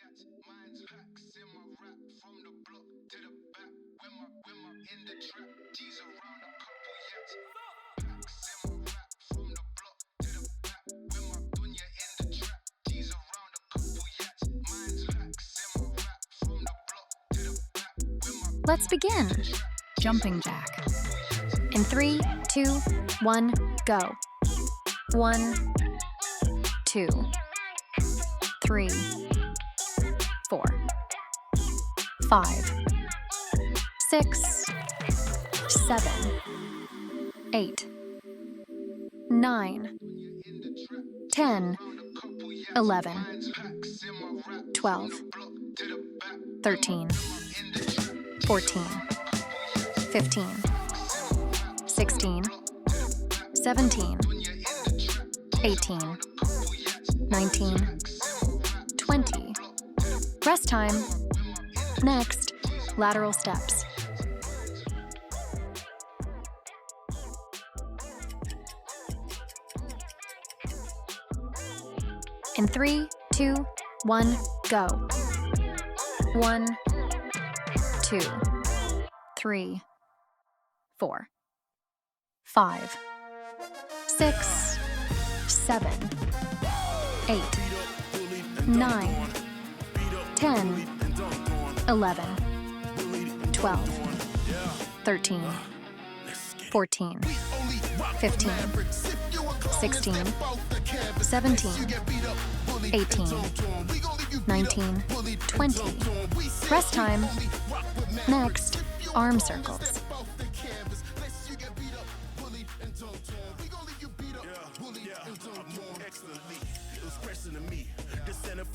Mine's hacks in my rap from the block to the back. When my in the trap, G's around a couple yaks. Hacks in my rap from the block to the back. When my dunya in the trap, G's around a couple yaks. Mine's hacks in my rap from the block to the back. When my Let's begin. Jumping jack. In 3, 2, 1, go. 1, 2, 3, 4, 5, 6, 7, 8, 9, 10, 11, 12, 13, 14, 15, 16, 17, 18, 19, 20. Rest time. Next, lateral steps. In 3, 2, 1, go. 1, 2, 3, 4, 5, 6, 7, 8, 9, 10, 11, 12, 13, 14, 15, 16, 17, 18, 19, 20. Rest time. Next, arm circles.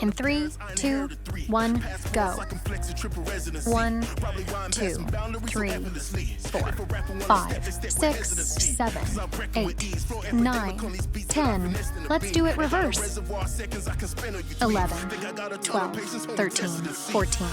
In 3, 2, 1, go. 1, 2, 3, 4, 5, 6, 7, 8, 9, 10. Let's do it reverse. 11, 12, 13, 14,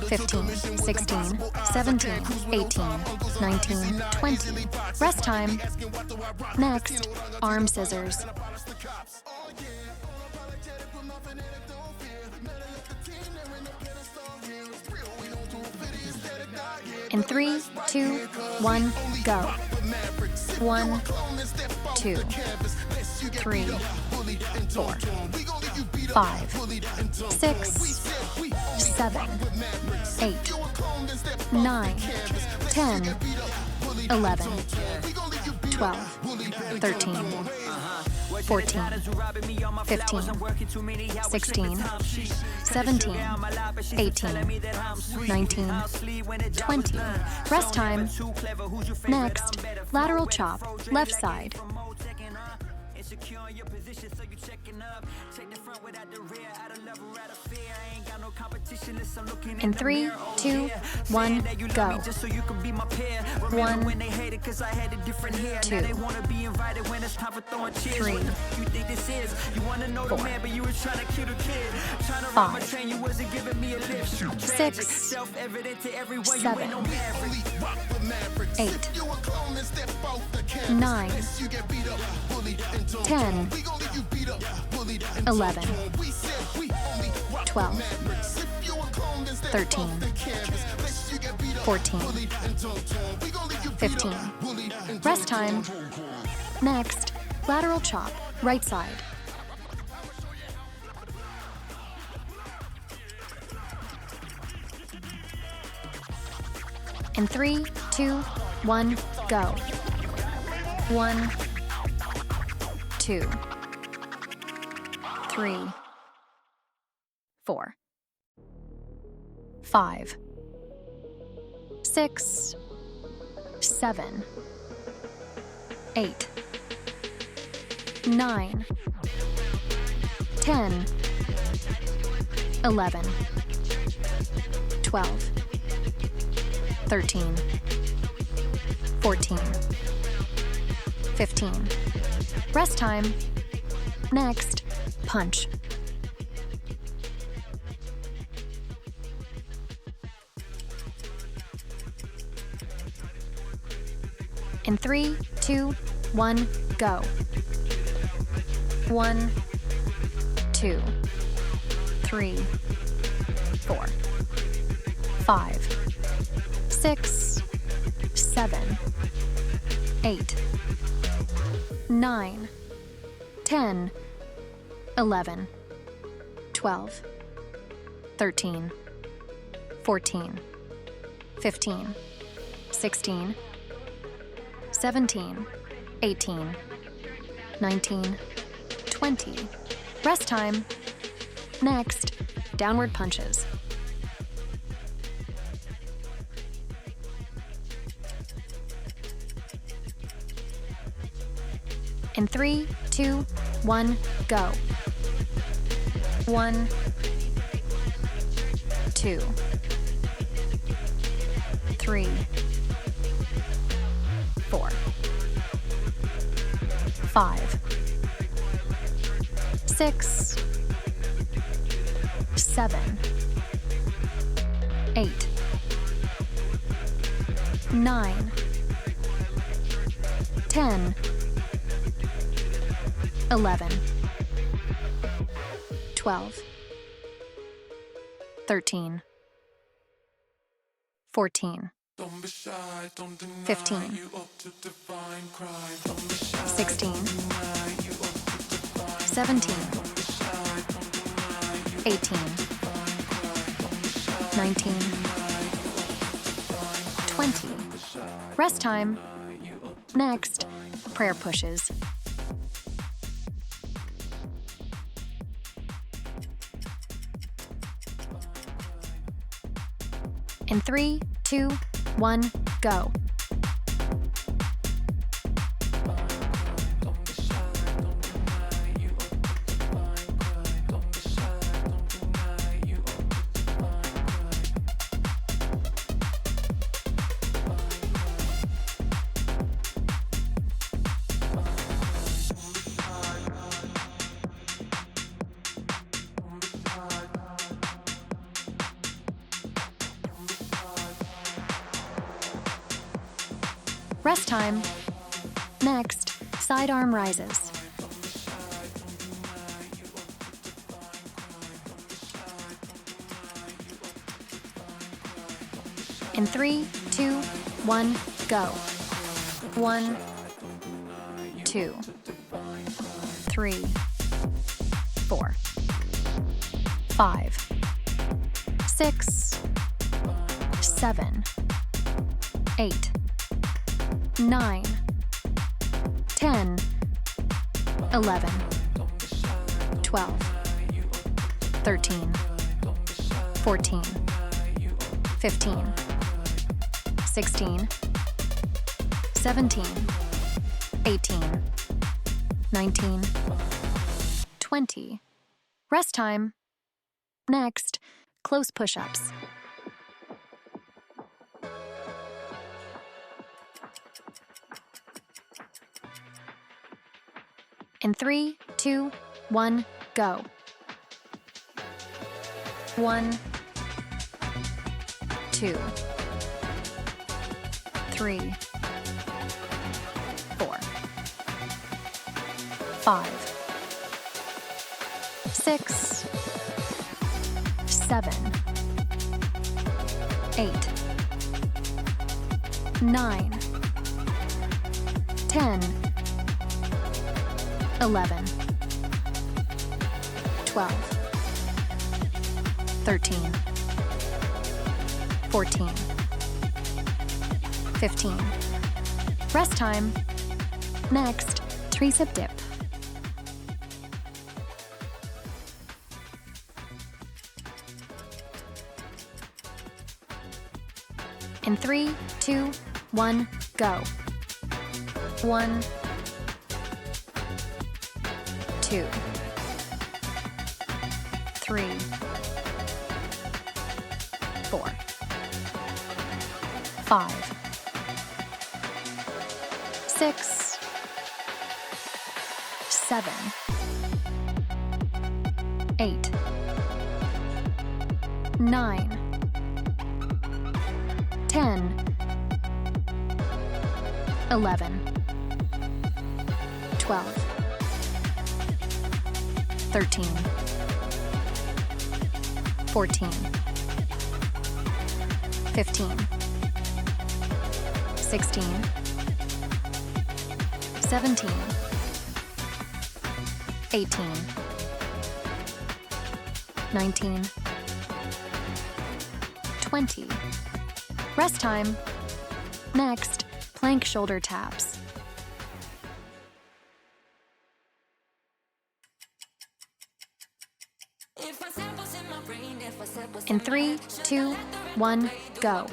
15, 16, 17, 18, 19, 20. Rest time. Next, arm scissors. In 3, 2, 1, go. 1, 2, 3, 4, 5, 6, 7, 8, 9, 10, 11, 12, 13, 14, 15, 16, 17, 18, 19, 20. Rest time. Next, lateral chop, left side. In 3, 2, 1, go. 1, 2, 3, 4, 5, 6, 7, 8, 9, 10, 11, 12, 13, 14, 15. Rest time. Next, lateral chop, right side. In 3, 2, 1, go. 1, 2, 3, 4, 5, 6, 7, 8, 9, 10, 11, 12, 13, 14, 15. Rest time. Next, punch. In 3, 2, 1, go. 1, 2, 3, 4, 5, 6, 7, 8, 9, 10, 11, 12, 13, 14, 15, 16, 17, 18, 19, 20. Rest time. Next, downward punches. In 3, 2, 1, go. 1, 2, 3, 4, 5, 6, 7, 8, 9, 10, 11, 12, 13, 14, 15, 16, 17, 18, 19, 20. Rest time. Next, prayer pushes. In 3, 2, 1, go. Rest time. Next, sidearm rises. In 3, 2, 1, go. 1, 2, 3, 4, 5, 6, 7, 8, 9, 10, 11, 12, 13, 14, 15, 16, 17, 18, 19, 20. Rest time. Next, close push-ups. In 3, 2, 1, go. 1, 2, 3, 4, 5, 6, 7, 8, 9, 10, 11, 12, 13, 14, 15. Rest time. Next, tricep dip. In 3, 2, 1, go. 1, 2, 3, 4, 5, 6, 7, 8, 9, 10, 11, 12, 13, 14, 15, 16, 17, 18, 19, 20. Rest time. Next, plank shoulder taps. In 3, 2, 1, go.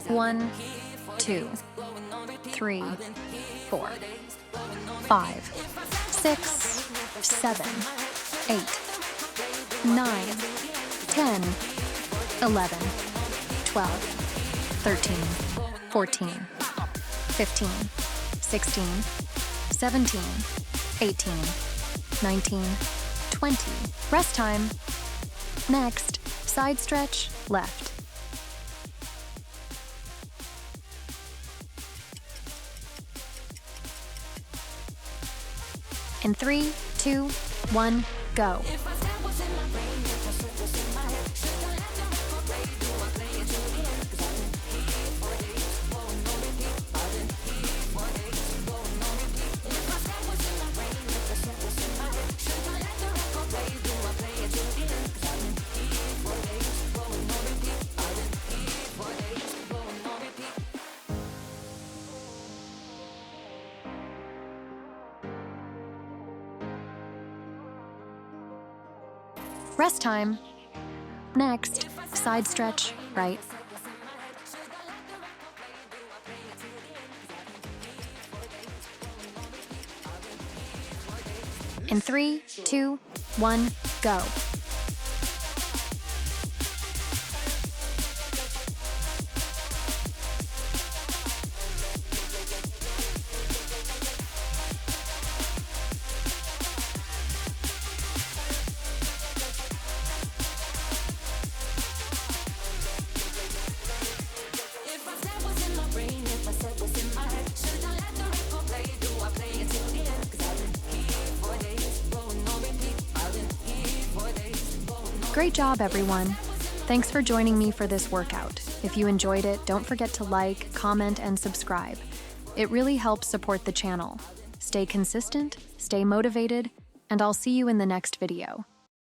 1, 2, 3, 4, 5, 6, 7, 8, 9, 10, 11, 12, 13, 14, 15, 16, 17, 18, 19, 20. Rest time. Next, side stretch, left. In 3, 2, 1, go. Rest time. Next, side stretch, right. In 3, 2, 1, go. Great job, everyone. Thanks for joining me for this workout. If you enjoyed it, don't forget to like, comment, and subscribe. It really helps support the channel. Stay consistent, stay motivated, and I'll see you in the next video.